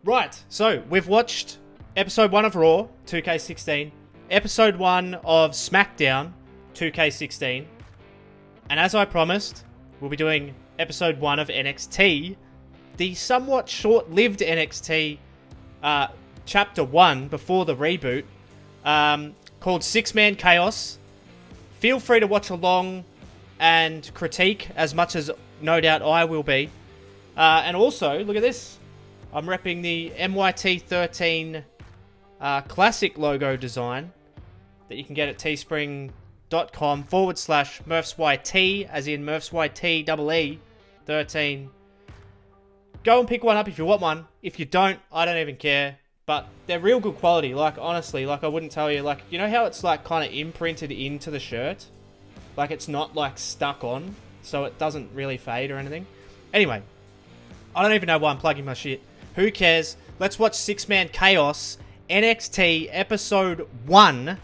Right, so we've watched episode 1 of Raw, 2K16, episode 1 of SmackDown, 2K16, and as I promised, we'll be doing episode 1 of NXT, the somewhat short-lived NXT chapter 1 before the reboot, called Six-Man Chaos. Feel free to watch along and critique as much as no doubt I will be. And also, look at this. I'm repping the MYT13 classic logo design that you can get at teespring.com/MurphsYT, as in MurphsYT 13. Go and pick one up if you want one. If you don't, I don't even care. But they're real good quality. Like, honestly, like I wouldn't tell you. Like, you know how it's like kind of imprinted into the shirt? Like, it's not like stuck on, so it doesn't really fade or anything. Anyway, I don't even know why I'm plugging my shit. Who cares? Let's watch Six-Man Chaos, NXT Episode 1.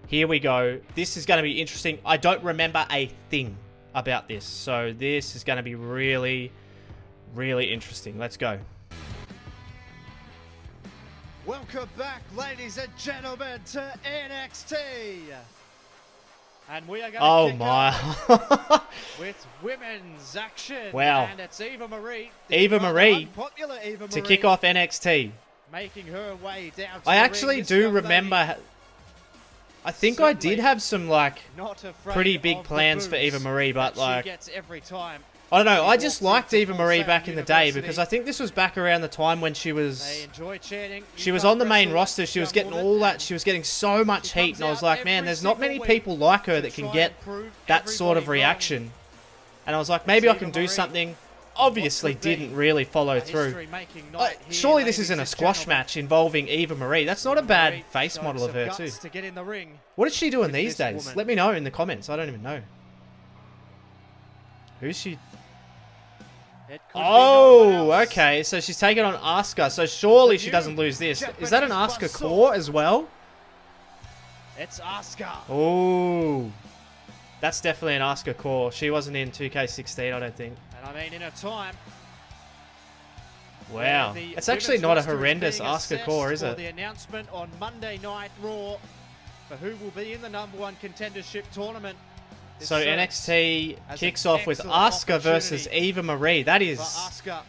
Here we go. This is going to be interesting. I don't remember a thing about this, so this is going to be really, really interesting. Let's go. Welcome back, ladies and gentlemen, to NXT. And we are going to kick off with women's action. Wow. And it's Eva Marie. Eva Marie Eva to kick off NXT. Making her way down to I the actually ring. do remember... I think I did have some, like, pretty big plans for Eva Marie, but, like... Gets every time. I don't know, I just liked Eva Marie back in the day, because I think this was back around the time when she was... She was on the main roster, she was getting all that, she was getting so much heat, and I was like, man, there's not many people like her that can get that sort of reaction. And I was like, maybe I can do something. Obviously didn't really follow through. Surely this isn't a squash match involving Eva Marie. That's not a bad face model of her too. What is she doing these days? Let me know in the comments, I don't even know. Who's she? Oh, okay. So she's taking on Asuka. So surely she doesn't lose this. Is that an Asuka core as well? It's Asuka. Oh, that's definitely an Asuka core. She wasn't in 2K16, I don't think. And I mean, in a time. Wow, it's actually not a horrendous Asuka core, is it? The announcement on Monday Night Raw for who will be in the #1 contendership tournament. So NXT kicks off with Asuka versus Eva Marie. That is Asuka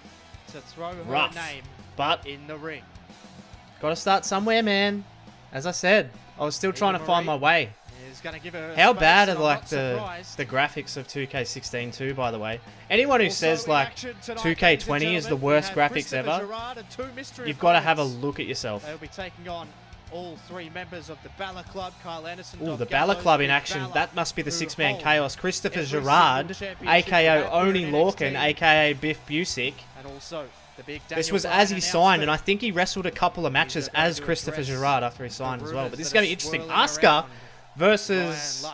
to throw her rough, name but in the ring. Got to start somewhere, man. As I said, I was still trying to find my way. How bad are like the graphics of 2K16 too, by the way? Anyone who says like 2K20 is the worst graphics ever, you've got to have a look at yourself. They'll be taking on all three members of the Balor Club, Kyle Anderson. Oh, the Balor Club in action. That must be the Six-Man Chaos. Christopher Gerard, a.k.a. Oni Lorcan, a.k.a. Biff Busick. And also the big this was as he signed, and I think he wrestled a couple of matches as Christopher Gerard after he signed as well. But this is going to be interesting. Asuka versus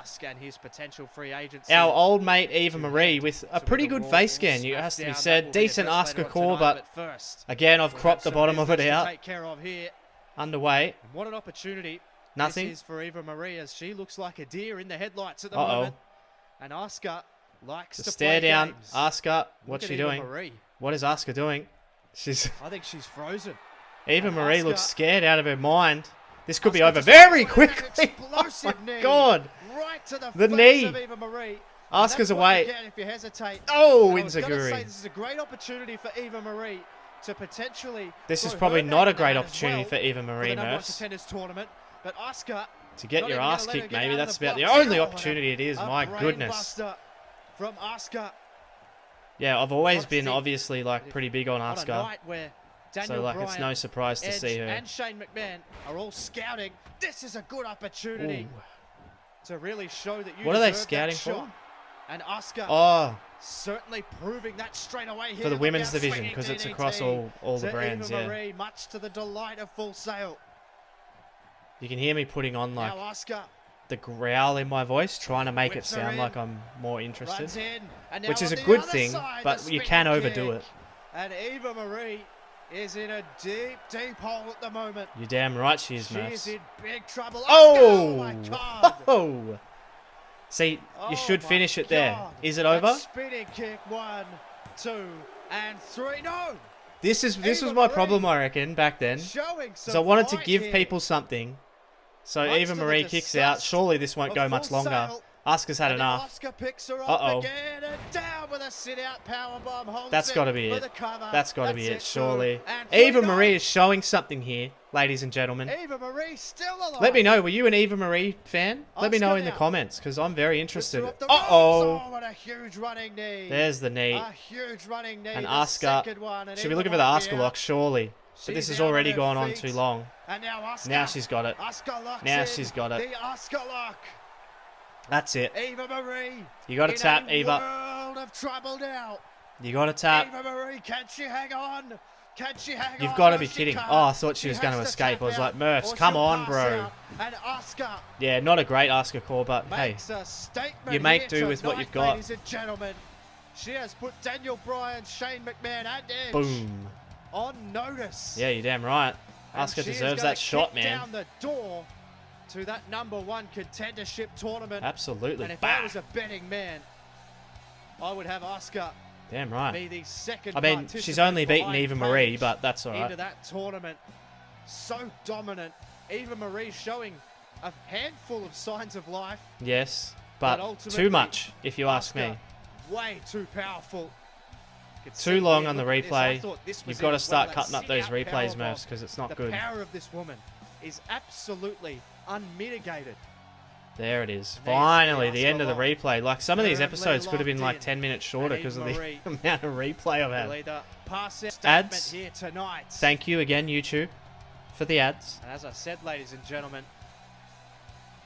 our old mate Eva Marie with a pretty good face scan, it has to be said. Decent Asuka core, but again, I've cropped the bottom of it out. Underway. What an opportunity. Nothing. This is for Eva Marie, as she looks like a deer in the headlights at the moment. And Asuka likes to stare down. games. Asuka, what's she doing? Marie. What is Asuka doing? I think she's frozen. Eva Marie looks scared out of her mind. This could be over very quickly. Oh my god. Right to the knee. Of Eva Marie. Asuka's away. If you hesitate. Oh, Enziguri. This is a great opportunity for Eva Marie to potentially. This is probably not a great opportunity for Eva Marie, Murphs. But Asuka, to get your ass kicked, maybe that's about the only opportunity it is. My goodness. From Asuka. Yeah, I've always been obviously like pretty big on Asuka. So like it's no surprise to see her. And Shane McMahon are all scouting. This is a good opportunity to really show that you. What are they scouting for? And Asuka. Oh. Certainly proving that straight away here for the women's division, because it's across all the brands. Eva Marie, much to the delight of Full Sail. You can hear me putting on like the growl in my voice, trying to make it sound like I'm more interested, which is a good thing, but you can overdo it. And Eva Marie is in a deep, deep hole at the moment. You're damn right she is, Murphs. She's in big trouble. Oh! My God. Oh! See, you should finish it there. Is it over? Spinning kick, 1, 2, and 3. No! This was Eva my Marie problem, I reckon, back then. showing So I some wanted to fight give here. people something. So Much Eva to the Marie kicks out. disgust Surely this won't of go much Full longer. Sail. Asuka's had And now enough. Asuka picks her up Uh-oh. again and down with a sit-out powerbomb. Holds That's it got to be for it. the cover. That's got to be it, That's surely. And Eva freedom. Marie is showing something here, ladies and gentlemen. Eva Marie still alive. Let me know, were you an Eva Marie fan? Let me know Asuka in the now. comments, because I'm very interested. Lifts her off the ropes. Uh-oh. Oh, what a huge running knee. There's the knee. A huge running knee. And the Asuka. second one, and Should be Eva looking for the might Asuka be lock, out. surely. But this She's has down already on her gone on feet. too long. And now Asuka. Now she's got it. Asuka locks Now in. she's got it. The Asuka lock. That's it. Eva Marie. You got to in tap, a Eva. world of trouble now. You got to tap. Eva Marie, can she hang on? Can she hang on? You've got to No, be she kidding. can't. Oh, I thought she was has going to escape. tap I was out, like, Murphs, or come she'll on, pass bro. out. And Asuka Yeah, not a great Asuka call, but hey. makes a statement you make here do with what tonight, you've got. ladies and gentlemen. She has put Daniel Bryan, Shane McMahon, and Edge Boom. on notice. Yeah, you're damn right. And Asuka she is deserves gonna that shot, kick man. down the door to that #1 contendership tournament. Absolutely. And if Bah. I was a betting man, I would have Asuka Damn right. be the second I mean, she's participant only beaten behind Eva Marie, Paige but that's all into right. that tournament. So dominant. Eva Marie showing a handful of signs of life. Yes, But but ultimately, too much, if you ask Asuka, me. way too powerful. Could Too see long here, on the look at this. I replay. thought this was You've it got to as start well, cutting that up those sit-out replays, powerbomb. Murphs, because it's not The good. power of this woman is absolutely unmitigated. There it is. There's Finally, the the end of the Asuka lock. replay. Like, some of these Firmly episodes could have been locked like in. 10 minutes shorter And because of Eva the Marie amount of replay I've will had. either pass it Ads. statement here tonight. Thank you again, YouTube, for the ads. And as I said, ladies and gentlemen,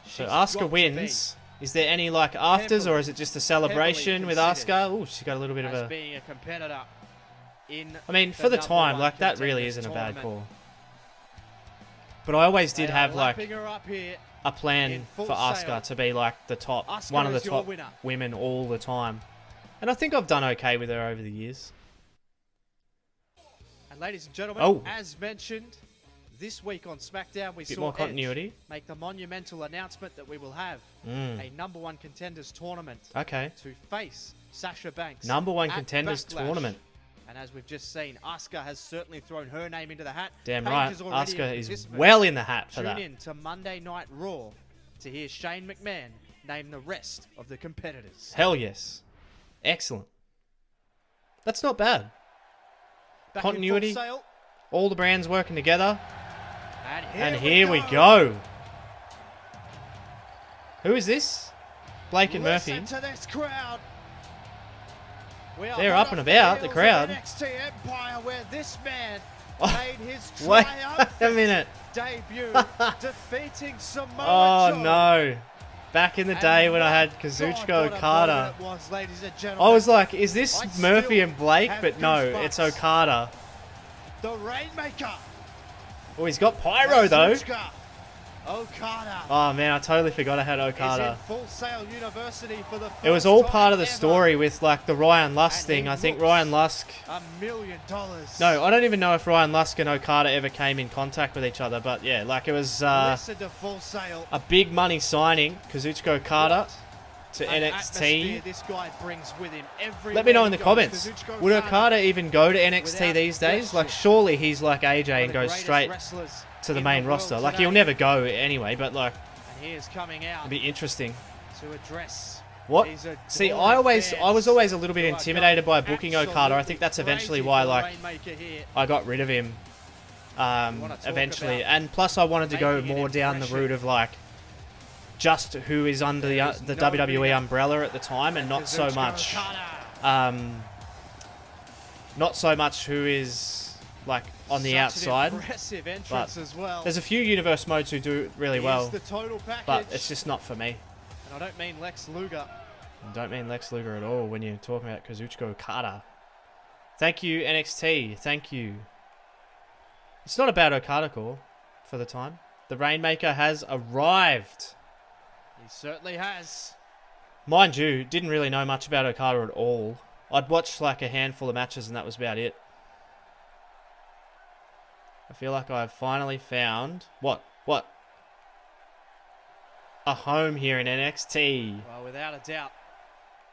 So she's Asuka got to wins. Is there any like afters, or is it just a celebration heavily with considered Asuka? Oh, she got a little bit be of as a... being a competitor in I mean, for the time, #1 like, that really contenders isn't a bad tournament. call. But I always They did are have, like, lapping her up here. a plan in full for Asuka sail. to be, like, the top, Asuka one of the is your top winner. women all the time. And I think I've done okay with her over the years. And ladies and gentlemen, Oh. as mentioned, this week on SmackDown we Bit saw more Edge continuity. make the monumental announcement that we will have Mm. a #1 contenders tournament Okay. to face Sasha Banks. #1 at contenders Backlash. tournament. And as we've just seen, Asuka has certainly thrown her name into the hat. Damn Paige right. is already a Asuka is participant. well in the hat for Tune that. in to Monday Night Raw to hear Shane McMahon name the rest of the competitors. Hell yes. Excellent. That's not bad. Back Continuity. in full sail. All the brands working together. And And here we go. Who is this? Blake and Murphy. Listen to this crowd. We are They're hot up and off about, the heels of crowd. NXT Empire, where this man Oh, made his Wait triumphant a minute. debut, defeating Samoa Oh Joe. no. Back in the day And when I had my Kazuchika God, what a Okada. moment it was, ladies and I gentlemen. was like, is this I Murphy still and Blake? have But no, goosebumps. it's Okada. The Rainmaker. Oh, he's got Pyro though. Kazuchika Okada. Oh man, I totally forgot I had Is in Okada. Full Sail University for the It was first all time part of the ever. story with like the Ryan Lusk And thing. he I think looks Ryan Lusk... $1 million. No, I don't even know if Ryan Lusk and Okada ever came in contact with each other. But yeah, like it was Listen to Full Sail. a big money signing, Kazuchika Okada to An NXT. atmosphere this guy brings with him everywhere Let me know he in the goes. comments. Kazuchika Would Okada even go to NXT without these days? Like question, surely he's like AJ one of and the goes greatest straight wrestlers to the in main world roster. Like today. he'll never go anyway, but like And he is coming out it'd be interesting. to address. What? these See, adoring I was fans always a little bit who are intimidated by going booking Okada. I think that's absolutely eventually crazy why for like Rainmaker here. I got rid of him. wanna talk Eventually, about and plus I wanted to go making an more down the impression. route of like just who is under There is the no WWE bigger umbrella at the time, and not so Kazuchika much, Okada. not so much who is like on the Such an outside. impressive entrance as well. There's a few universe modes who do really He well, is the total package. but it's just not for me. And I don't mean Lex Luger. I don't mean Lex Luger at all when you're talking about Kazuchika Okada. Thank you, NXT. Thank you. It's not a bad Okada call for the time. The Rainmaker has arrived. He certainly has. Mind you, didn't really know much about Okada at all. I'd watched like a handful of matches and that was about it. I feel like I've finally found... What? A home here in NXT. Well, without a doubt,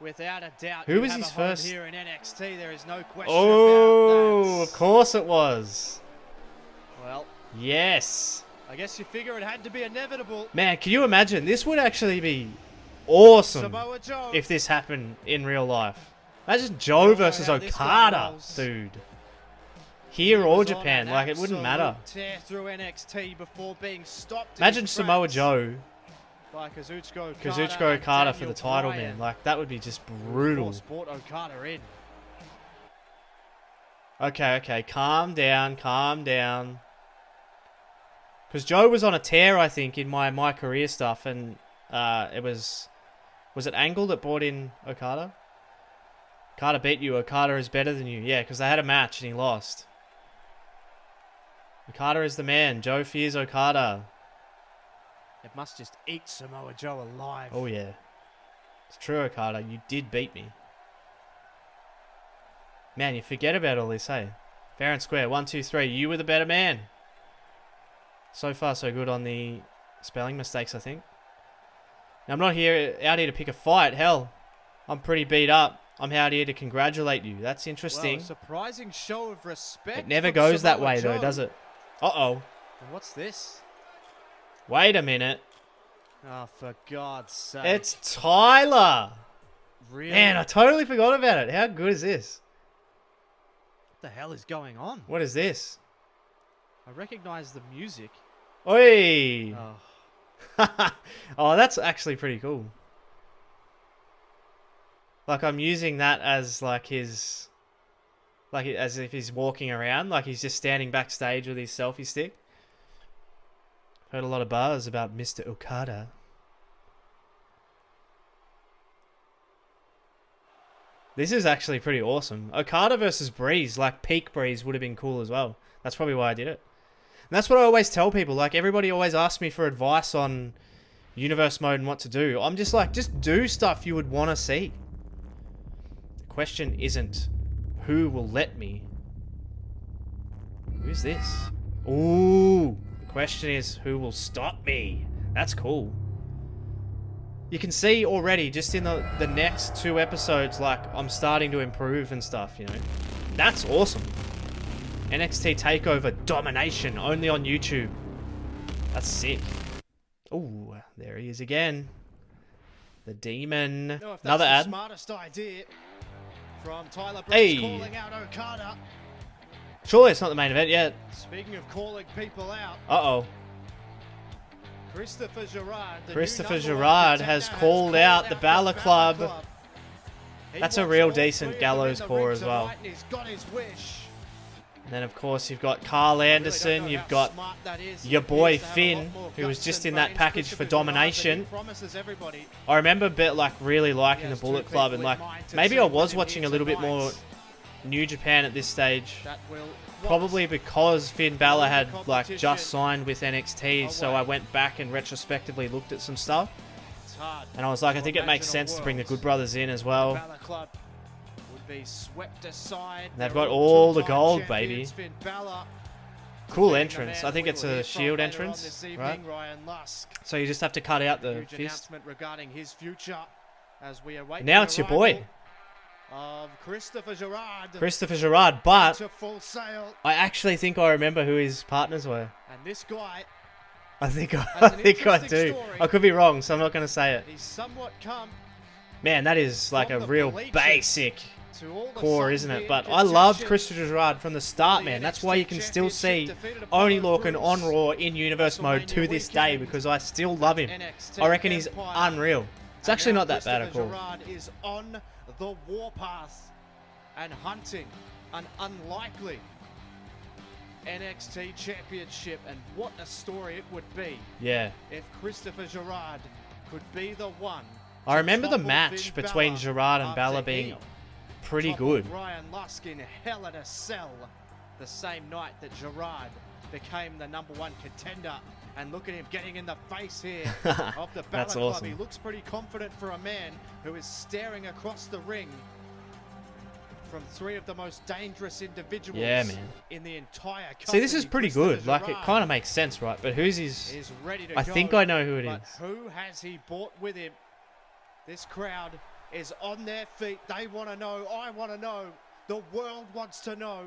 Without a doubt, Who you was have his a home first? here in NXT. There is no question Oh, about of that. course it was. Well, Yes. I guess you figure it had to be inevitable. Man, can you imagine? This would actually be awesome Samoa Joe. if this happened in real life. Imagine Joe We all know versus how this guy Okada, rolls. dude. Here He or was Japan, on an like it wouldn't matter. absolute tear through NXT before being stopped in Imagine his Samoa tracks Joe, by Kazuchika Kazuchika and Okada for Daniel the title, Bryan, man. Like that would be just who, of brutal. course, brought Okada in. Okay, calm down, calm down. Because Joe was on a tear, I think, in my career stuff, and it was it Angle that brought in Okada? Okada beat you. Okada is better than you. Yeah, because they had a match and he lost. Okada is the man. Joe fears Okada. It must just eat Samoa Joe alive. Oh yeah, it's true, Okada. You did beat me. Man, you forget about all this, hey? Fair and square. 1, 2, 3. You were the better man. So far, so good on the spelling mistakes, I think. Now, I'm not out here to pick a fight. Hell, I'm pretty beat up. I'm out here to congratulate you. That's interesting. Well, a surprising show of respect. It never from goes that Samoa way, though, Joe. does it? Uh-oh. And what's this? Wait a minute. Oh, for God's sake. It's Tyler. really? Man, I totally forgot about it. How good is this? What the hell is going on? What is this? I recognize the music. Oi! Oh, Oh, that's actually pretty cool. Like, I'm using that as, like, his... Like, as if he's walking around. Like, he's just standing backstage with his selfie stick. Heard a lot of buzz about Mr. Okada. This is actually pretty awesome. Okada versus Breeze, like, peak Breeze would have been cool as well. That's probably why I did it. And that's what I always tell people. Like, everybody always asks me for advice on universe mode and what to do. I'm just like, just do stuff you would want to see. The question isn't, who will let me? Who's this? Ooh. The question is, who will stop me? That's cool. You can see already, just in the next 2 episodes, like, I'm starting to improve and stuff, you know. That's awesome. NXT TakeOver Domination, only on YouTube. That's sick. Ooh, there he is again. The Demon. no, if that's Another the ad. smartest idea from Tyler Hey. Breeze calling out Okada. Surely it's not the main event yet. Speaking of calling people out, Uh-oh. Christopher Gerard, the Christopher new number one Gerard contender, has called out the Balor Club. He That's a wants real all decent three of them gallows in the core ring as well. tonight, and he's got his wish. And then, of course, you've got Carl Anderson. You've got your boy Finn, who was just in that package for Domination. I remember a bit, like, really liking the Bullet Club, and, like, maybe I was watching a little bit more New Japan at this stage. Probably because Finn Balor had, like, just signed with NXT, so I went back and retrospectively looked at some stuff. And I was like, I think it makes sense to bring the Good Brothers in as well. Be swept aside. They've got all the gold, baby. Cool entrance. I think it's a Shield entrance, right? So you just have to cut out the fist. Regarding his future as we await Now it's your boy, of Christopher Gerard. Christopher Gerard, but to full sail. I actually think I remember who his partners were. And this guy, I think an I do. interesting story. I could be wrong, so I'm not going to say it. he's somewhat come Man, that is like a From the real bleachers basic to all the core, sudden isn't it? being But I loved contention. Christopher Gerard from the start, man. That's why you can still see Oni Lorcan on Raw in Universe mode to this day, because I still love him. NXT I reckon he's Empire. unreal. It's And actually now not that bad a Christopher call. Gerard is on the warpath and hunting an unlikely NXT Championship, and what a story it would be Yeah. if Christopher Gerard could be the one. I remember the topple match Finn between Balor Gerard and after Balor he being pretty toppled good. Ryan Lusk in Hell in a Cell the same night that Gerard became the #1 contender. And look at him getting in the face here of the Balor That's Club. awesome. He looks pretty confident for a man who is staring across the ring from 3 of the most dangerous individuals Yeah, man. in the entire company. See, this is pretty good. Christopher Like, it Gerard kind of makes sense, right? But who's his... is ready to I go, think I know who it but is. who has he brought with him? This crowd is on their feet. They want to know. I want to know. The world wants to know.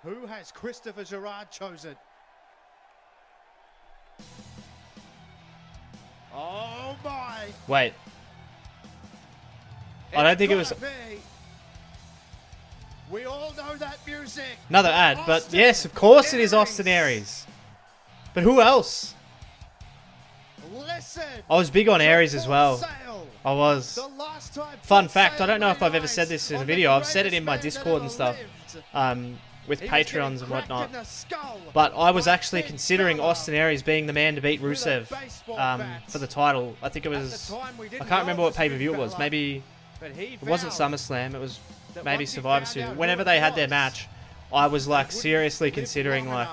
Who has Christopher Gerard chosen? Oh my! Wait. I don't think it was... We all know that music. Another ad, but yes, of course it is Austin Aries. But who else? Listen, I was big on Aries as well. I was. Fun fact, I don't know if I've ever said this in a video. I've said it in my Discord and stuff. With Patreons and whatnot. But I was actually considering Austin Aries being the man to beat Rusev for the title. I think it was... I can't remember what pay-per-view it was. Maybe... It wasn't SummerSlam. It was maybe Survivor Series. Whenever they had their match, I was like seriously considering like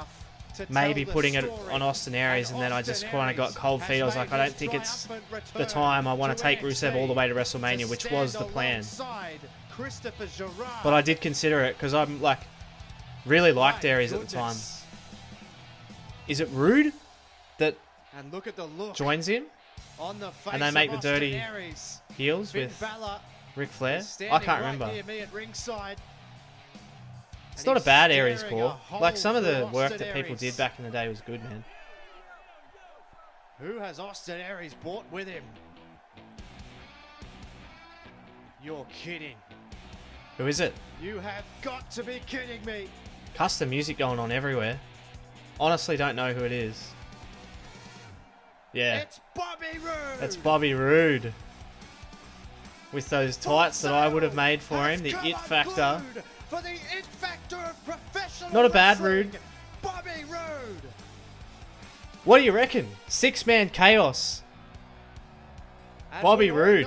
maybe putting it on Austin Aries, and then I just kind of got cold feet. I was like, I don't think it's the time. I want to take Rusev all the way to WrestleMania, which was the plan. But I did consider it because I'm like really liked Aries at the time. Is it Roode that joins him? And they make the dirty heels with Ric Flair? I can't remember. It's not a bad Aries core. Like, some of the work that people did back in the day was good, man. Who has Austin Aries brought with him? You're kidding. Who is it? You have got to be kidding me. Custom music going on everywhere. Honestly, don't know who it is. Yeah. It's Bobby Roode. It's Bobby Roode. With those tights that I would have made for him, the It Factor. For the It Factor of professional Not a bad Roode. Bobby Roode. What do you reckon? 6-man chaos. And Bobby Roode.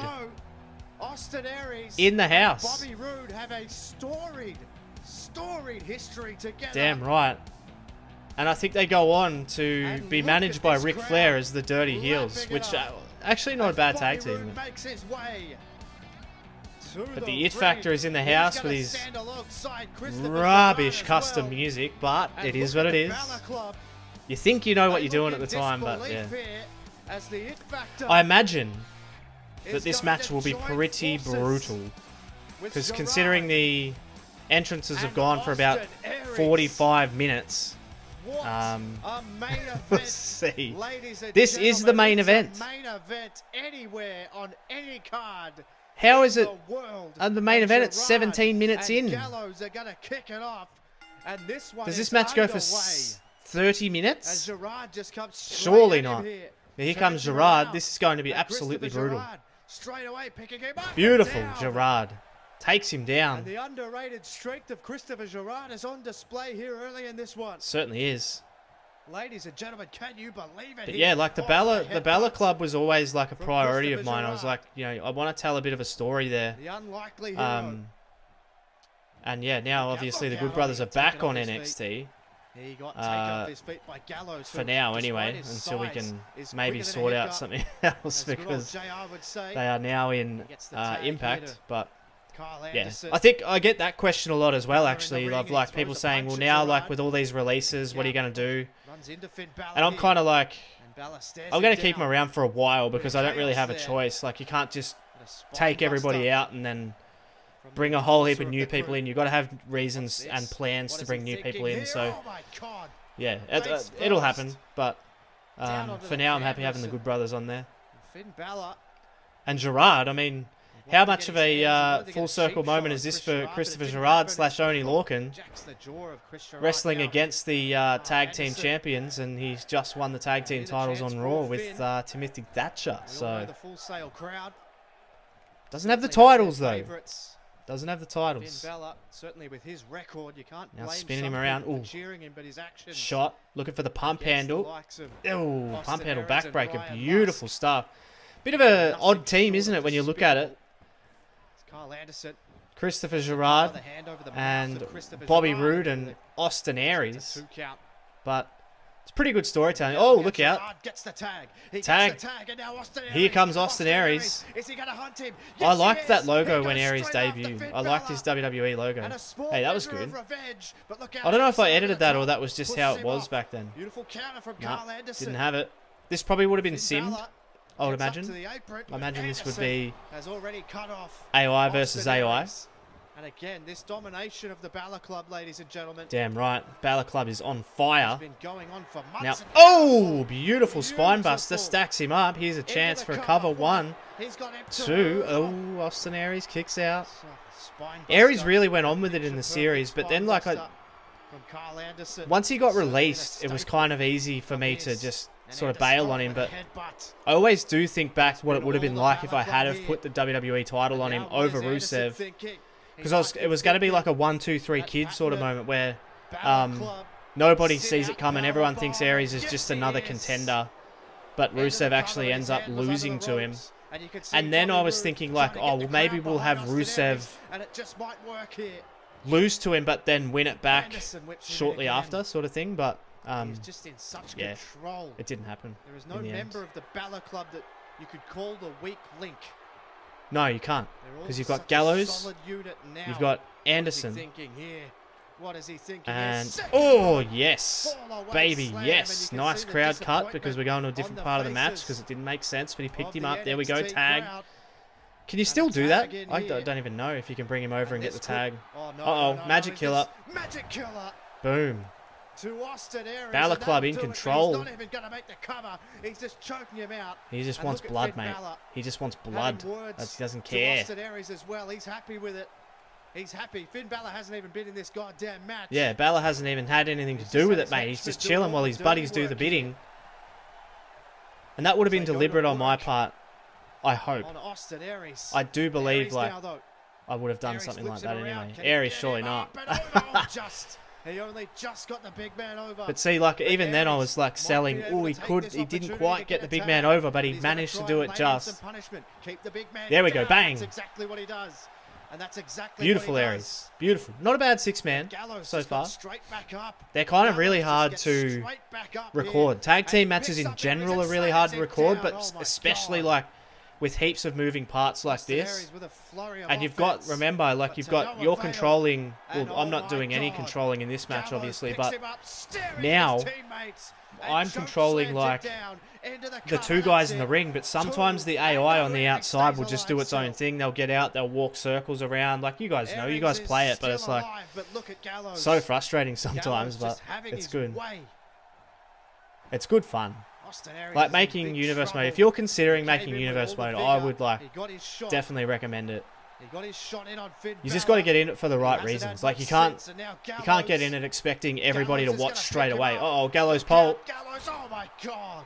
Austin Aries in the house. Bobby Roode have a storied history together. Damn right. And I think they go on to be managed by Ric Flair as the Dirty Heels, which actually not a bad tag team. But the It Factor is in the house with his rubbish custom music, but it is what it is. You think you know what you're doing at the time, but yeah. I imagine that this match will be pretty brutal, because considering the entrances have gone for about 45 minutes. Let's see. This is the main event. Anywhere on any card. How is it? And the main event, it's 17 minutes in. Does this match go for 30 minutes? Surely not. Here comes Gerard. This is going to be absolutely brutal. Beautiful Gerard. Takes him down. And the underrated strength of Christopher Gerard is on display here early in this one. Certainly is. Ladies and gentlemen, can you believe it? But yeah, like the Balor Club was always like a priority of mine. I was like, you know, I want to tell a bit of a story there. The unlikely hero. And yeah, now obviously the Good Brothers are back on NXT. He got taken off his feet by Gallows for now anyway, until we can maybe sort out something else, because they are now in Impact. But yeah, I think I get that question a lot as well, actually, of like people saying, well, now like with all these releases, what are you going to do? And I'm kind of like, I'm going to keep them around for a while, because I don't really have a choice. Like, you can't just take everybody out and then bring a whole heap of new people in. You've got to have reasons and plans to bring new people in. So yeah, it'll happen. But for now, I'm happy having the Good Brothers on there. And Gerard, I mean, how much of a full circle moment is this for Christopher Gerard / Oney Lorcan, wrestling against the tag team champions, and he's just won the tag team titles on Raw with Timothy Thatcher. So doesn't have the titles though. Doesn't have the titles. Certainly with his record, you can't now spinning him around. Ooh. Shot. Looking for the pump handle. Ooh, pump handle backbreaker. Beautiful stuff. Bit of an odd team, isn't it, when you look at it? Christopher Gerard and Bobby Roode and Austin Aries. But it's pretty good storytelling. Oh, look out. Tag. Here comes Austin Aries. I liked that logo when Aries debuted. I liked his WWE logo. Hey, that was good. I don't know if I edited that or that was just how it was back then. Nah, didn't have it. This probably would have been simmed. I would Gets up to imagine. the apron, I imagine this would Anderson be has already cut off AI versus Austin AI. Aries. And again, this domination of the Balor Club, ladies and gentlemen, Damn right. Balor Club is on fire. has been going on for months. Now, and oh, beautiful spine buster. Beautiful. Stacks him up. Here's a Into chance the for a cover. 1, He's got him 2. Oh, Austin Aries kicks out. Spine Aries buster. really went on with it in the Picture series, perfect but then spine like buster from Carl Anderson. once he got Certainly been a released, it was staple kind of easy for of me to his. just And sort of Anderson bail on him. with a But headbutt. I always do think back what it would have been all like the if I Balor had Club have put the WWE title on him And now what over is Anderson Rusev. thinking? He Because might it be was going to be thinking like a 1, 2, 3 that kid sort of pattern moment where Balor Club nobody sit sees out it coming. power Everyone thinks bomb. Aries is Yes, just he another is. contender. But Into the Rusev cover, actually his ends up hand was under losing the to him. ropes, and you could see And then Bobby I was Roode thinking trying like, to oh, get well, the maybe crowd we'll have behind Austin Rusev Aries, and it just might work here. lose to him, but then win it back Anderson whips him in shortly again. after, sort of thing. But He's just in such yeah, control. it didn't happen. There is no in the end. member of the Balor Club that you could call the weak link. No, you can't. They're all Because you've got such a Gallows, solid unit now. you've got What is he Anderson, thinking here? What is he thinking and here? oh yes, Fall away baby, slam, yes, and you can nice see the crowd cut because disappointment we're going to a on different the part of the match faces because it didn't make sense. But he picked of him the up. There we go, NXT tag. crowd. Can you And still a do that? tag in I here. don't even know if you can bring him over and get the this could- tag. Oh, no, Uh-oh, no, no, magic is killer. this Magic killer Boom. to Austin Aries. Balor and Club that'll in do it. control. He's not even going to make the cover. He's just choking him out. He just And wants look at blood, Finn mate. Balor He just wants having blood. words He doesn't to care. Austin Aries as well. He's happy with it. He's happy. Finn Balor hasn't even been in this goddamn match. Yeah, Balor hasn't even had anything to He's do just with had it, mate. his He's henchmen just doing chilling all while the his dirty buddies do the work bidding. And that would have been They go to deliberate on my work part. I hope. on Austin Aries. I do believe, Aries like, now, though. I would have done Aries something like flips that him around. anyway. Can he Aries, get surely him not. up and over? He only just got the big man over. But see, like, even then I Aries was like might selling, be able oh, to he take could, this he didn't opportunity quite to get the a big tag. man over, but he He's gonna managed to try do and it lay in just. some punishment. Keep the big man There we go, down. bang. That's exactly what he does. And that's exactly Beautiful what he Aries. does. Beautiful. Not a bad 6-man Gallows so just got far. straight back up. They're kind of Gallows really just hard gets to straight back up record. here. Tag And team he matches picks in up Aries general and are really slams hard to him record, down. but Oh my especially God. like with heaps of moving parts like Austin this. Aries with a flurry of And you've got, offense, remember, like but you've to got, no you're avail. controlling, well, And I'm oh not my doing any God. controlling in this match, Gallows obviously, picks but him up, staring now, at his teammates, and I'm choke controlling, slams it like, down into the the cover. two guys That's in the it. ring, but sometimes the And AI the on the ring outside will stays just do alive its own still. thing. They'll get out, they'll walk circles around, like you guys know, you guys Aries is play it, but it's still like alive, but look at Gallows. so frustrating Gallows sometimes, but just having it's his good. way. It's good fun. Austin Aries Like is in making big universe mode. trouble. If you're considering He making came in with universe all the mode, I vigor. would like He got his shot. definitely recommend it. He got his shot in on Finn You just got to Balor. get in it for the He right hasn't had reasons. much Like you can't since, and now you can't get Gallows- in it expecting everybody Gallows to is watch gonna straight pick him away. up. Uh-oh, Gallows Look pole. out, Gallows, oh my God.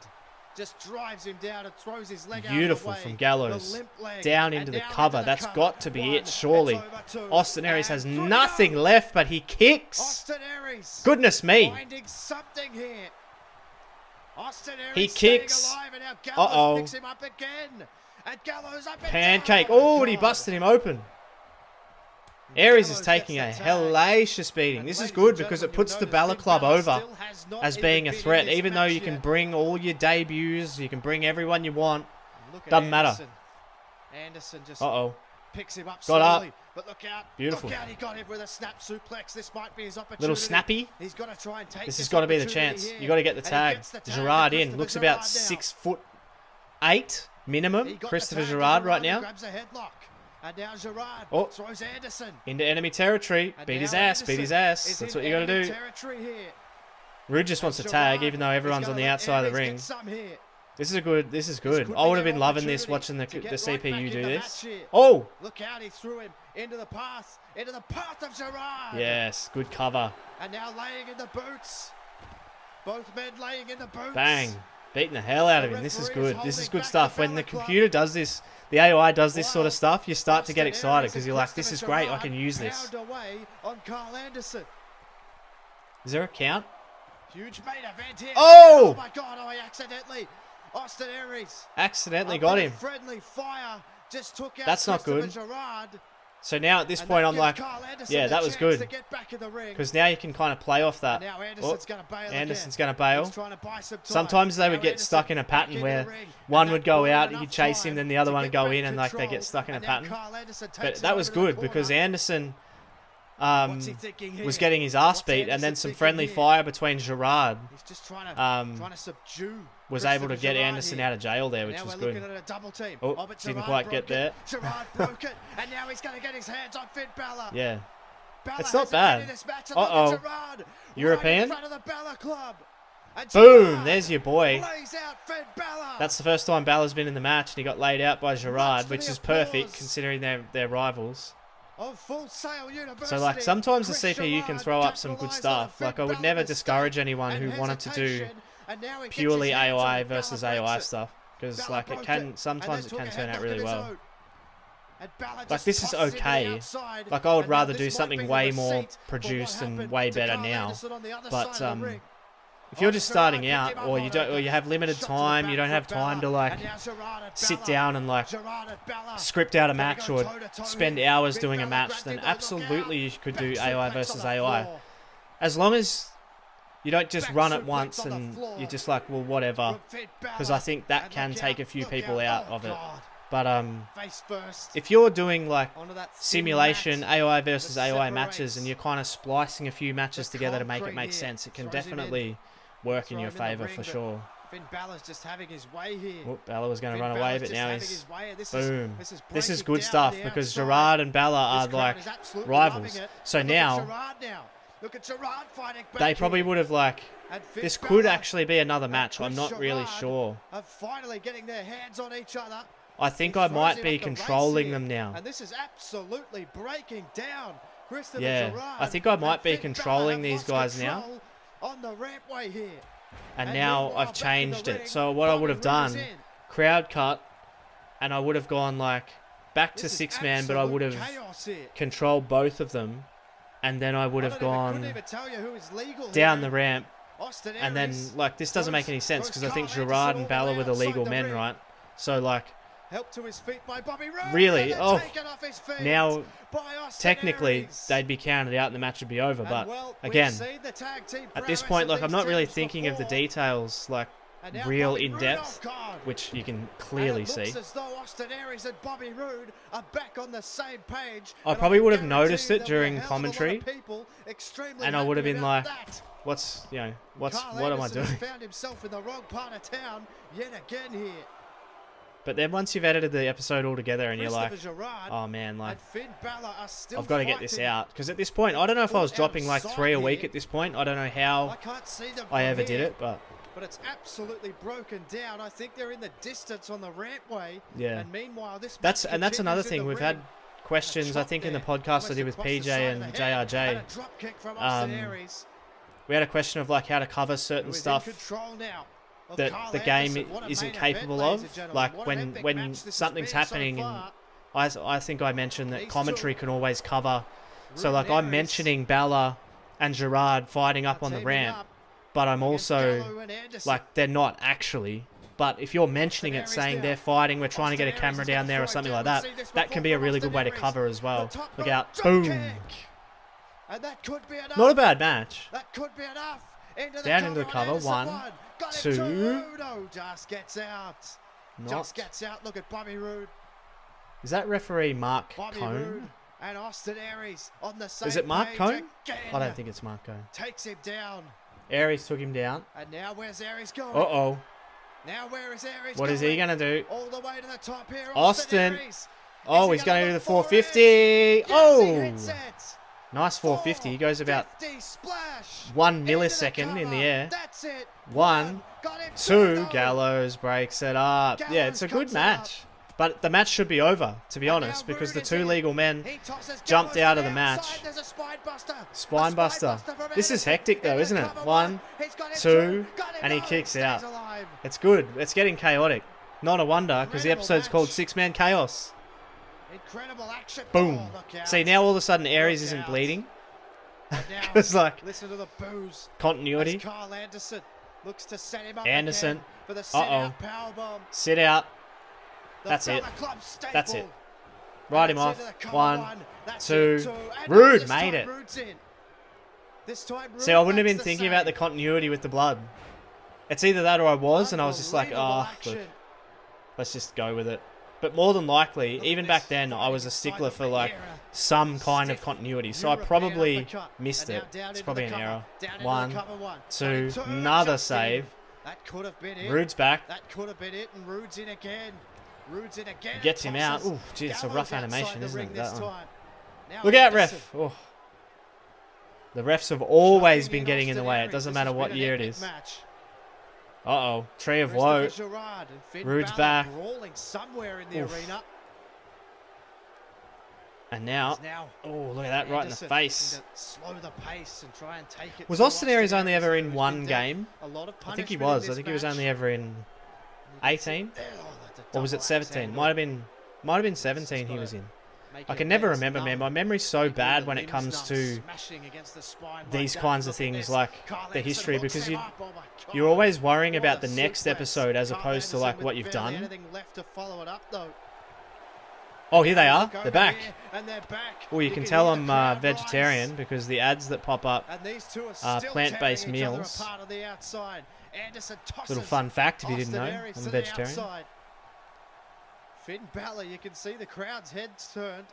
Just drives him down and throws his leg Beautiful out of the way. from Gallows. The limp leg, Down and into the now cover. into That's cover. got to be One, it, surely. it's over two, Austin Aries has and three nothing go. left, but he kicks. Austin Aries Goodness me. finding something here. Austin Aries He staying kicks. alive, and now Gallows Uh-oh. picks him up again. And Gallows up and Pancake. down. Oh, and he God. busted him open. Aries Gallows is taking a gets the tag. hellacious beating. And This is ladies good and because it gentlemen, puts you'll the notice Balor Finn Club Balor over still has not as even being a been in threat. this Even though match you can yet. bring all your debuts, you can bring everyone you want. Look at Doesn't matter. Anderson. Anderson just Uh-oh. picks him up Got up. slowly. But look out. Beautiful. Look out, he got him with a snap suplex. This might be his opportunity. Little snappy. He's got to try and take This this has got to be the opportunity chance. here. You got to get the And he tag. gets the tag Gerard to in. Looks Christopher about Gerard now. 6'8" He minimum. got the Christopher tag to Gerard right He now. grabs a headlock. And now Gerard Oh. throws Anderson. Into enemy territory. And Beat his now ass. Beat his ass. Anderson That's is what you in got to enemy do. territory here. Roode just wants to And tag, Gerard even though is everyone's gonna on the let outside of the Aries ring. get some here. This is good. This is This good. could I be would have your been loving this opportunity watching the to get right CPU back do in the this. match here. Oh, Look out, he threw him into the path of Gerard. yes, good cover. And now laying in the boots. Both men laying in the boots. Bang. Beating the hell out of The him. This is referee is good. This is holding good back stuff. the When the Balor Club. computer does this, the AI does this sort Wow. of stuff, you start to get Austin excited Aries because and you're like, this Christopher is great. I Gerard can use this. pound away on Carl Anderson. Is there a count? Huge main event here. Oh! my God! Oh, he accidentally. Austin Aries. Accidentally up got with a him. friendly fire. Just took out That's not good. Christopher Gerard. So now at this And point, that I'm gives like, Carl Anderson yeah, the that was chance good. to get back in the ring. Because now you can kind of play off that. And now Oh, Anderson's going to bail Anderson's again. going to bail. He's trying to buy some time. Sometimes they Now would get Anderson stuck in a back pattern in where the ring, one and would that go bought out, enough you'd chase him, time then the other to one get would go back in, and like they control. get stuck in a And now pattern. Carl Anderson takes But it that was over to the good because corner. Anderson was getting his ass beat, and then some friendly fire between Gerard He's just trying to subdue was able to get Anderson out of jail there, which now was we're good. looking at a double team. Oh, but didn't Gerard quite get broke there. it. Gerard broke it, and now he's going to get his hands on Finn Balor. Yeah. Balor It's not hasn't been in bad. this match, and look at Gerard, European? right in front of the Balor Club. And Boom! Gerard There's your boy. lays out Finn Balor. That's the first time Balor's been in the match, and he got laid out by Gerard, to which the is perfect applause considering they're rivals. Of Full Sail University, So like sometimes the Chris CPU can Gerard throw up some good capitalised stuff. on a Like I Finn would never Balor discourage mistake anyone who and wanted to do hesitation, and now he gets purely his hands on AOI it. versus Balor AOI breaks it. stuff, because Balor like it broke can and sometimes then it can took a turn out headlock really of his well. own. And Balor Like just this is tosses it to the okay. outside, Like I would and now rather this do might something be the way more receipt for what produced and happened way to better Carl now. Anderson on the other But side of the ring. if you're just starting Gerard out, picked him or up you on don't, it. or you have limited Shot to the time, back you don't for have time to Balor, like and now Gerard at sit Balor. down and like Gerard at Balor. script out a Gonna match go or toe-to-toe spend here. hours Finn doing a Balor match, grabbed then him, but look absolutely you could do Back AOI suplex versus on the AOI. floor. As long as you don't just Back run it suplex once on the and floor you're just like, well, whatever. From Finn Balor. Because I think that And can look take out, a few look people out Oh, of it. God. But Face first. if you're doing like Onto that thin simulation mat AOI versus that AOI separates matches and you're kind of splicing a few matches the together to make it concrete make here. sense, it can Throws him in. definitely work in Throw your him in the favour ring, for but sure. Finn Balor's just having his way here. Oh, Balor was going to Finn run away, Balor's but just now having he's his way. This boom. This is breaking good down stuff the because outside. Gerard and Balor are This crowd like is absolutely rivals. loving it. So And look at now Gerard now. Look at Gerard fighting back they probably here. would have like And Finn this could Balor actually be another and match. I'm Chris not really Gerard sure. Are finally getting their hands on each other. I think He I throws might him be up the race controlling here, them now. And this is absolutely breaking down Christopher Yeah, Gerard. I think I might And be Finn controlling Balor these have guys lost now. control on the rampway here. And And now meanwhile, I've back in the changed ring, it. So what I would have Bobby Roode is done, in. crowd cut, and I would have gone like back to This is 6-man, but I would have absolute chaos here. controlled both of them, and then I would have couldn't gone even tell you who is legal down here. the ramp, Austin and then Aries like this doesn't make any sense because I think Carl Gerard Anderson and Balor all were the the way legal outside the men, ring. right? So like helped to his feet by Bobby Roode. Really? And then Oh. taken off his feet now by Austin technically Aries. they'd be counted out and the match would be over, And but well, we've again, seen the tag team at this prowess point, of like I'm these not really teams thinking of the before. details like And now real Bobby in Roode, depth, oh God. which you can And clearly it looks see. as though Austin Aries and Bobby Roode are back on the same page. I And probably can would have guarantee noticed you it there'll be a during hell of a lot of commentary, people extremely and I would have happy been about like, that. what's what am I Anderson has doing? found himself in the wrong part of town yet again here. But then once you've edited the episode all together and you're like, Christopher Gerard oh man, like and Finn Balor are still I've got to get this fighting. out, because at this point I don't know if I was Out dropping like of 3 a sight week here. at this point. I don't know I how can't see them I from ever did here, it, but but it's absolutely broken down. I think they're in the distance on the rampway. yeah. And meanwhile, this That's match another continues in thing. the We've ring. had questions, I think, in the podcast I did with PJ and JRJ. Aries, We had a question of like how to cover certain who is in stuff control now of that Carl the game Anderson. What a isn't main event, capable ladies of. and gentlemen. Like What an epic when match this has something's been so happening, and far. I think I mentioned that These commentary two, can always cover. So Roode like and I'm Aries, mentioning Balor and Gerard fighting up on the teaming ramp, up but I'm against also Gallo and Anderson. like they're not actually. But if you're mentioning it, Aries saying now. they're fighting, we're trying to get a Austin camera Aries is down gonna there or throw it something down. like We've that, seen this that before can be a from really good Austin way to Aries. cover as well. The top Look rope out, drop boom! kick. And that could be enough. Not a bad match. That could be enough. Into Down into the on cover. Anderson, 1, Got him 2. to Roode. Oh, just gets out. Not. Just gets out. Look at Bobby Roode. Is that referee Mark Bobby Cone? Roode and Austin Aries on the same Is it Mark page Cone? again. I don't think it's Mark Cone. Takes him down. Aries took him down. And now where's Aries going? Uh-oh. Now where is Aries What is he going to do? All the way to the top here. Austin. Aries. Oh, Is he's he going to gonna do the look for it? 450. Yes, he Oh! hits it. Nice 450. He goes about 450 splash. 1 Into the millisecond in the cover. air. That's it. 1, Got him 2. though. Gallows breaks it up. Yeah, it's a Gallows good comes match. But the match should be over, to be And honest, now because Roode the is 2 in. legal men He tosses jumped Gallows out to of the match. outside. There's a spine buster. Spine buster. from This is Anderson. hectic though, Into isn't the it? cover 1, He's got him 2, Got him and he though. kicks Stays out. alive. It's good. It's getting chaotic. Not a wonder, because the Incredible episode's called match. 6-Man Chaos. Incredible action. Boom. Oh, look out. See, now all of a sudden Aries Look isn't out. bleeding. And now, Because, like, listen to the boos. continuity. As Carl Anderson looks to set him up Anderson. again for the sit-out powerbomb. Sit out. The That's it. Balor Club staple. That's it. Ride him And off. it's into the cover 1, That's 2. it, 2. And Roode this made time it. Roode's in. This time See, I wouldn't have makes been thinking save. about the continuity with the blood. It's either that or I was, and I was just like, Unbelievable oh, look, action. let's just go with it. But more than likely, even back then, I was a stickler for like some kind of continuity. So I probably missed it. It's probably an error. 1, 2, another save. That could have been it. Roode's back. That could have been it, and Roode's in again. Roode's in again. Gets him out. Ooh, gee, it's a rough animation, isn't it? That one. Now Look out, ref. Oh. The refs have always been getting in the way. It doesn't matter what year it is. Uh-oh. Tree of Woe. Roode's back. Somewhere in the arena. And now, oh, look at that right in the face. Slow the pace and try and take it. Was Austin Aries only ever in one game? I think he was. I think he was only ever in 18. Or was it 17? Might have been 17 he was in. I can never remember, man. My memory's so bad when it comes to these kinds of things, like the history, because you're always worrying about the next episode as opposed to like what you've done. Oh, here they are. They're back. Well, you can tell I'm vegetarian because the ads that pop up are plant-based meals. Little fun fact if you didn't know, I'm a vegetarian. Finn Balor, you can see the crowd's heads turned.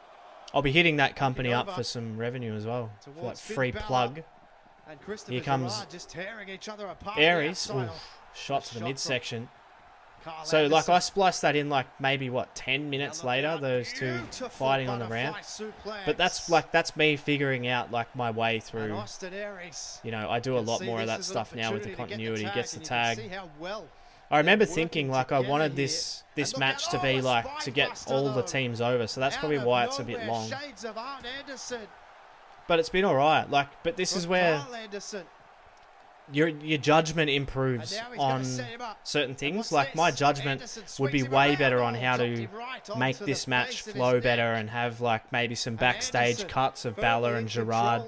I'll be hitting that company up for some revenue as well. For that free plug. Here comes Aries. Ooh, shot to the midsection. So, like, I spliced that in, like, maybe, what, 10 minutes later, those two fighting on the ramp. But that's me figuring out, like, my way through. You know, I do a lot more of that stuff now with the continuity. Gets the tag. I remember thinking, like, I wanted this match to be, like, to get all the teams over. So that's probably why it's a bit long. But it's been alright. Like, but this is where your judgment improves on certain things. Like, my judgment would be way better on how to make this match flow better and have, like, maybe some backstage cuts of Balor and Gerard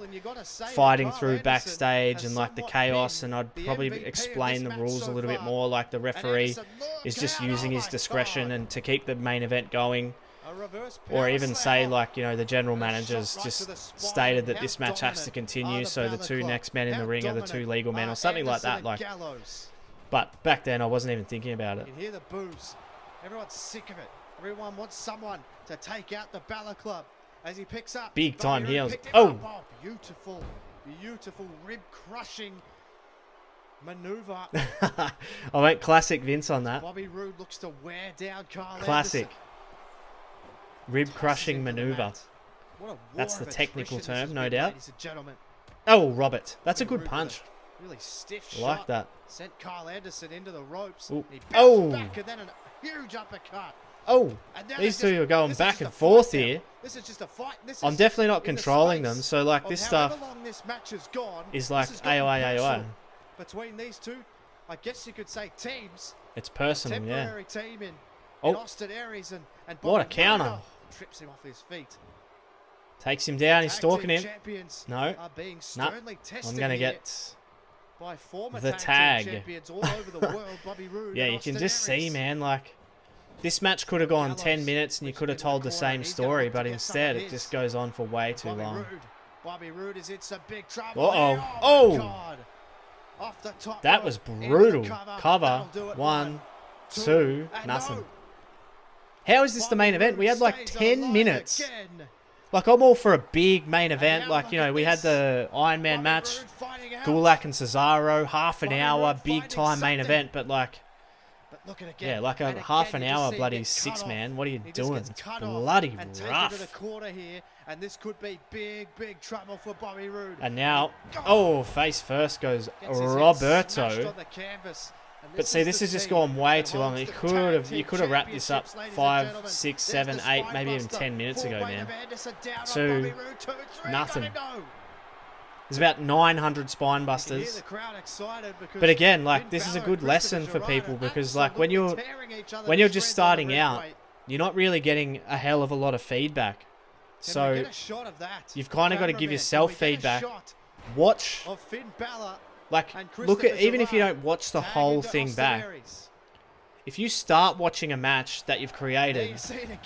fighting through backstage and, like, the chaos, and I'd probably explain the rules a little bit more, like the referee is just using his discretion and to keep the main event going. Or even say, like, you know, the general managers just stated that this match has to continue, so the two next men in the ring are the two legal men, or something like that. Like, but back then I wasn't even thinking about it. You can hear the boos. Everyone's sick of it. Everyone wants someone to take out the Balor Club as he picks up. Big time heels. Oh, beautiful, beautiful rib crushing maneuver. I went classic Vince on that. Bobby Roode looks to wear down Carl classic. Anderson. Rib-crushing maneuver. That's the technical term, no doubt. Oh, Robert. That's a good punch. Really stiff I like that. Sent Carl Anderson into the ropes. Oh. Back and then a huge uppercut. Oh, these two are going back and forth here. This is just a fight. I'm definitely not controlling them, so like this stuff is like AOI. Between these two, I guess you could say teams. It's personal, yeah. Temporary team in Austin Aries and what a counter. Trips him off his feet. Takes him down. He's stalking him. No. I'm going to get the tag. Yeah, you can just see, man, like, this match could have gone 10 minutes and you could have told the same story, but instead it just goes on for way too long. Bobby Roode is in some big trouble. Uh-oh. Oh! That was brutal. Cover. 1, 2, nothing. How is this the main event? We had like 10 minutes. Like, I'm all for a big main event. Like, you know, we had the Iron Man match, Gulak and Cesaro, half an hour, big time main event. But like, yeah, like a half an hour bloody 6-man. What are you doing? It's bloody rough. And this could be big trouble for Bobby Roode. And now, oh, face first goes Roberto. But see, this has just gone way too long. You could have wrapped this up 5, 6, 7, 8, maybe even 10 minutes ago, man. 2, nothing. There's about 900 spine busters. But again, like, this is a good lesson for people because, like, when you're just starting out, you're not really getting a hell of a lot of feedback. So you've kind of got to give yourself feedback. Watch. Like, look at, even if you don't watch the whole thing back, if you start watching a match that you've created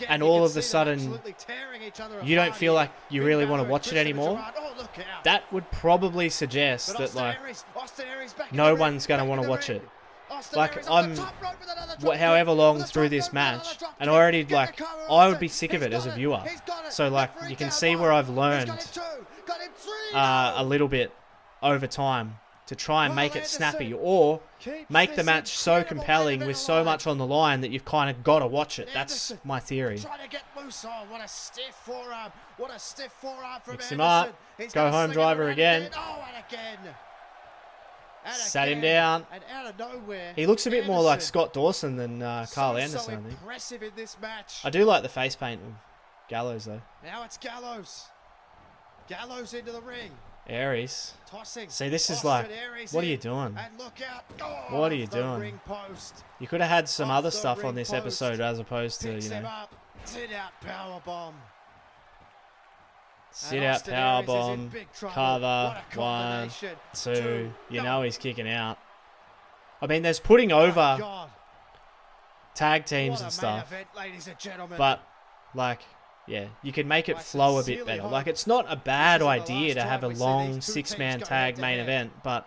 and all of a sudden you don't feel like you really want to watch it anymore, that would probably suggest that, like, no one's going to want to watch it. Like, I'm however long through this match, and already, like, I would be sick of it as a viewer. So, like, you can see where I've learned a little bit over time to try and make it snappy, or make the match so compelling with so much on the line that you've kind of got to watch it. That's my theory. Mix him up. Go home driver again. Sat him down. He looks a bit more like Scott Dawson than Carl Anderson, I think. I do like the face paint of Gallows, though. Now it's Gallows. Gallows into the ring. Aries. Tossing. See, this is like, what are you doing? What are you doing? You could have had some other stuff on this episode as opposed to, you know. Sit out powerbomb. Sit out powerbomb. Cover. 1, 2. You know he's kicking out. I mean, there's putting over tag teams and stuff. But, like, yeah, you can make it flow a bit better. Like, it's not a bad idea to have a long 6-man tag main event, but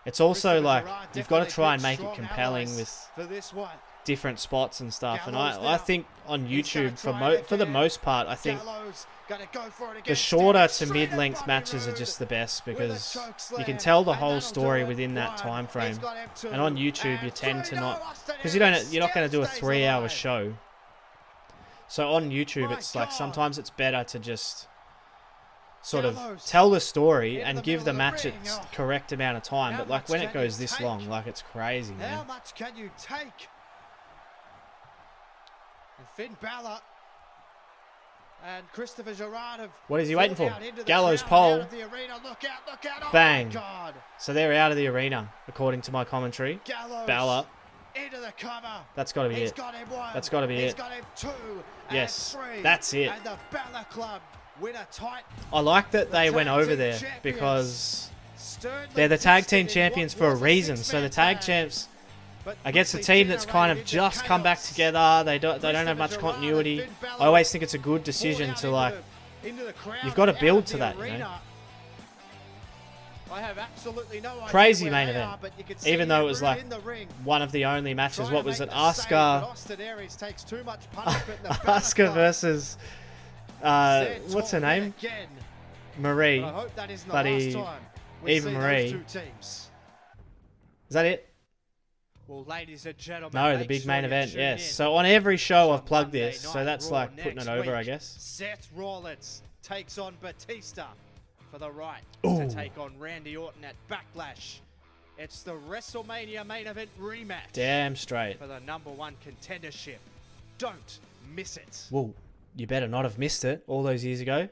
it's also like, you've got to try and make it compelling with different spots and stuff. And I think on YouTube, for the most part, I think the shorter to mid-length matches are just the best, because you can tell the whole story within that time frame. And on YouTube, you tend to not, because you're not going to do a 3-hour show. So on YouTube, it's like, sometimes it's better to just sort of tell the story and give the match its correct amount of time. But like, when it goes this long, like, it's crazy, man. How much can you take? And Finn Balor and Christopher Gerard have... What is he waiting for? Gallows pole. Bang. So they're out of the arena, according to my commentary. Balor. Into the cover. That's got to be it. That's got to be it. Yes, that's it. And the Balor Club win a tight. I like that they went over there, because they're the tag team champions for a reason. So the tag champs against a team that's kind of just come back together. They don't have much continuity. I always think it's a good decision to, like, you've got to build to that, you know. I have absolutely no idea crazy main event, even though it was like one of the only matches. What was it? Asuka versus what's her name? Marie. Bloody Eva Marie. Is that it? Well, ladies and gentlemen, no, the big main event. Yes. So on every show I've plugged this, so that's like putting it over, I guess. Seth Rollins takes on Batista for the right to take on Randy Orton at Backlash. It's the WrestleMania main event rematch. Damn straight. For the #1 contendership. Don't miss it. Well, you better not have missed it all those years ago.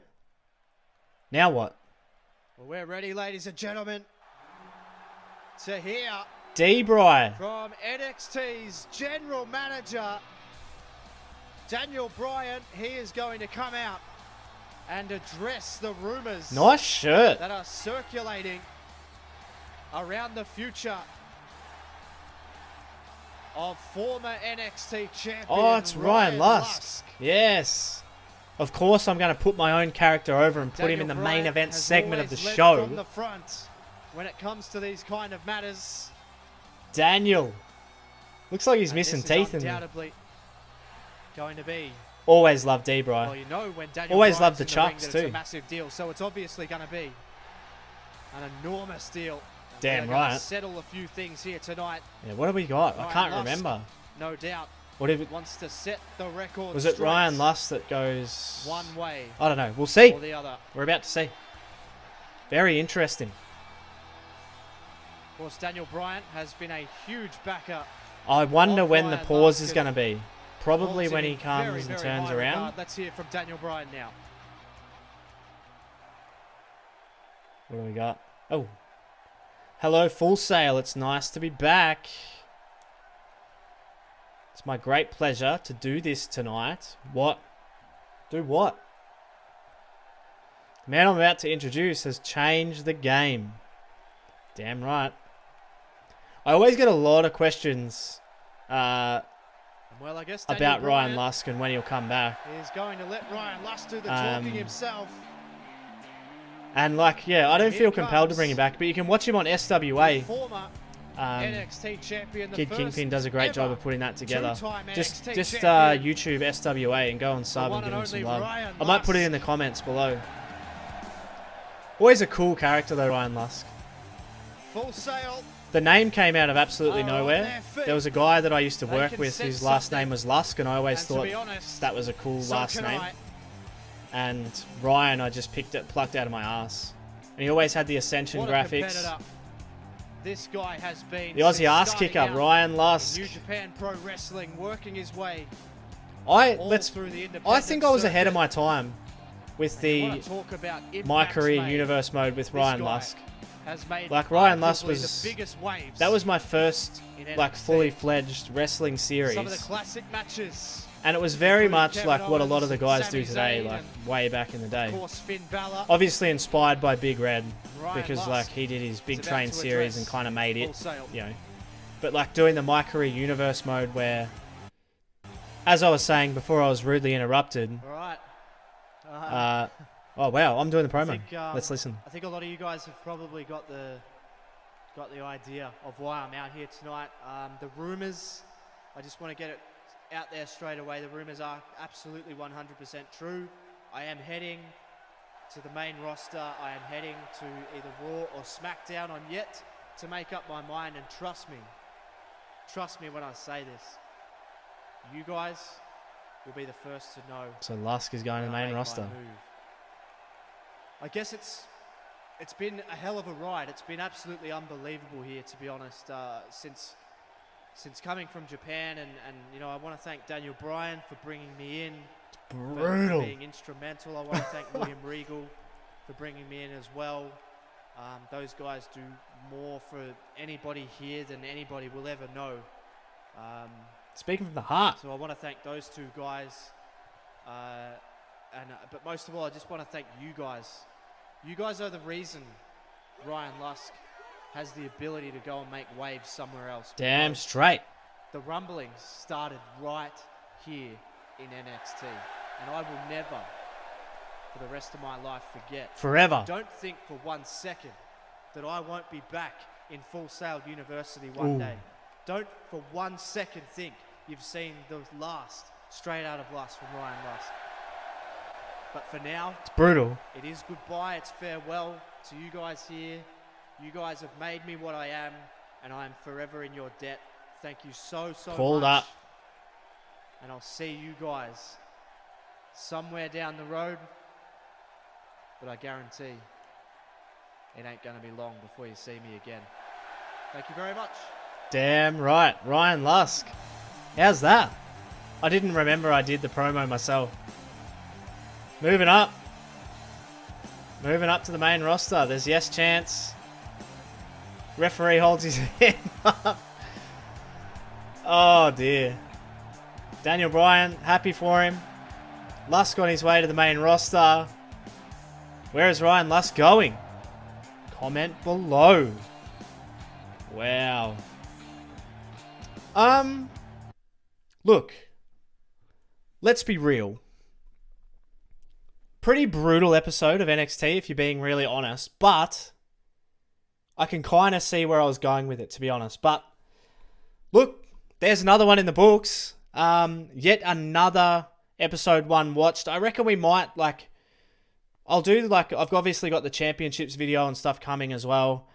Now what? Well, we're ready, ladies and gentlemen, to hear D-Bry from NXT's general manager, Daniel Bryan. He is going to come out and address the rumors. Nice shirt. That are circulating around the future of former NXT champion. Oh, it's Ryan Lusk. Yes. Of course, I'm going to put my own character over and put him in the main event segment of the show. From the front when it comes to these kind of matters. Daniel. Looks like he's missing teeth. Undoubtedly going to be. Always loved D-Bry. Well, you know, when Daniel always Bryan's loved the in chucks ring, too. It's a massive deal, so it's obviously going to be an enormous deal. Damn They're right. Settle a few things here tonight. Yeah, what have we got? Ryan I can't Lusk, remember. No doubt. What did it, wants to set the record. was it Ryan Lusk that goes one way? I don't know. We'll see. Or the other. We're about to see. Very interesting. Of course, Daniel Bryan has been a huge backer. I wonder when the Ryan pause Lusk is going to be. Probably when he comes very, and very turns high around. regard. Let's hear from Daniel Bryan now. What do we got? Oh. Hello, Full Sail. It's nice to be back. It's my great pleasure to do this tonight. What? Do what? The man I'm about to introduce has changed the game. Damn right. I always get a lot of questions well, I guess about Ryan Lusk and when he'll come back. He's going to let Ryan Lusk do the talking himself. And like, yeah, I don't feel compelled to bring him back, but you can watch him on SWA. NXT champion, the Kid first Kingpin does a great job ever of putting that together. two-time Just NXT champion, YouTube SWA and go and sub and one give and him some only love. Ryan I might put it Lusk. in the comments below. Always a cool character though, Ryan Lusk. Full Sail. The name came out of absolutely Are on nowhere. their feet. There was a guy that I used to They work can with sense whose last something. name was Lusk, and I always And to thought be honest, that was a cool so last can name. I. And Ryan, I just plucked out of my ass. And he always had the Ascension What a graphics. competitor This guy has been The Aussie since ass starting kicker, out Ryan in Lusk. New Japan Pro Wrestling, working his way I all let's. through the independent I think I was ahead of circuit. my time with And you wanna the talk about My impacts Career made. Universe mode with This Ryan guy Lusk. has made Like, Ryan Lusk arguably was- the biggest waves That was my first in like NXT. fully fledged wrestling series. Some of the classic matches. And it was very including much Kevin like what a lot of the Owens, guys do Sami today, Zayn, like and way back in the Of day. course, Finn Balor. Obviously inspired by Big Red, Ryan because Lusk like he did his Big is about Train to series address and kind of made Full it, Sail. you know. But like doing the My Career Universe mode where, as I was saying before I was rudely interrupted, All right. oh wow, I'm doing the promo. think, Let's listen. I think a lot of you guys have probably got the idea of why I'm out here tonight. The rumors, I just want to get it out there straight away. The rumors are absolutely 100% true. I am heading to the main roster. I am heading to either Raw or SmackDown. I'm yet to make up my mind, and trust me when I say this. You guys will be the first to know. So Lusk is going to the when I main make my roster. move. I guess it's been a hell of a ride. It's been absolutely unbelievable here, to be honest. Since coming from Japan, and you know, I want to thank Daniel Bryan for bringing me in, for Brutal. being instrumental. I want to thank William Regal for bringing me in as well. Those guys do more for anybody here than anybody will ever know. Speaking from the heart. So I want to thank those two guys, but most of all, I just want to thank you guys. You guys are the reason Ryan Lusk has the ability to go and make waves somewhere else. Damn because straight. the rumblings started right here in NXT, and I will never, for the rest of my life, forget. Forever. Don't think for 1 second that I won't be back in Full Sail University one Ooh. day. Don't for 1 second think you've seen the last straight out of Lusk from Ryan Lusk. But for now, It's brutal. it is goodbye, it's farewell to you guys here. You guys have made me what I am, and I am forever in your debt. Thank you so Called much. up. And I'll see you guys somewhere down the road. But I guarantee it ain't going to be long before you see me again. Thank you very much. Damn right. Ryan Lusk. How's that? I didn't remember I did the promo myself. Moving up. Moving up to the main roster. There's Yes Chance. Referee holds his hand up. Oh dear. Daniel Bryan, happy for him. Lusk on his way to the main roster. Where is Ryan Lusk going? Comment below. Wow. Look. Let's be real. Pretty brutal episode of NXT, if you're being really honest. But I can kind of see where I was going with it, to be honest. But look, there's another one in the books. Yet another episode 1 watched. I reckon we might, I'll do, I've obviously got the championships video and stuff coming as well.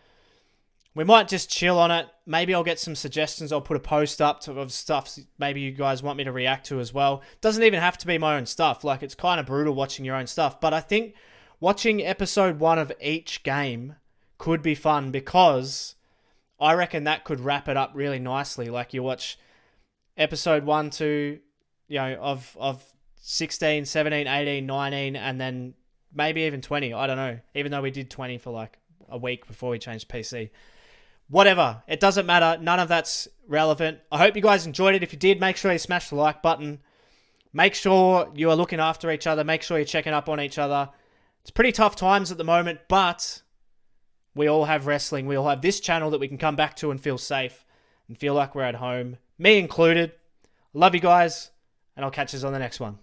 We might just chill on it. Maybe I'll get some suggestions. I'll put a post up of stuff maybe you guys want me to react to as well. Doesn't even have to be my own stuff. It's kind of brutal watching your own stuff. But I think watching episode 1 of each game could be fun, because I reckon that could wrap it up really nicely. You watch episode 1 to, of 16, 17, 18, 19, and then maybe even 20. I don't know. Even though we did 20 for a week before we changed PC. Whatever. It doesn't matter. None of that's relevant. I hope you guys enjoyed it. If you did, make sure you smash the like button. Make sure you are looking after each other. Make sure you're checking up on each other. It's pretty tough times at the moment, but we all have wrestling. We all have this channel that we can come back to and feel safe and feel like we're at home. Me included. Love you guys, and I'll catch you on the next one.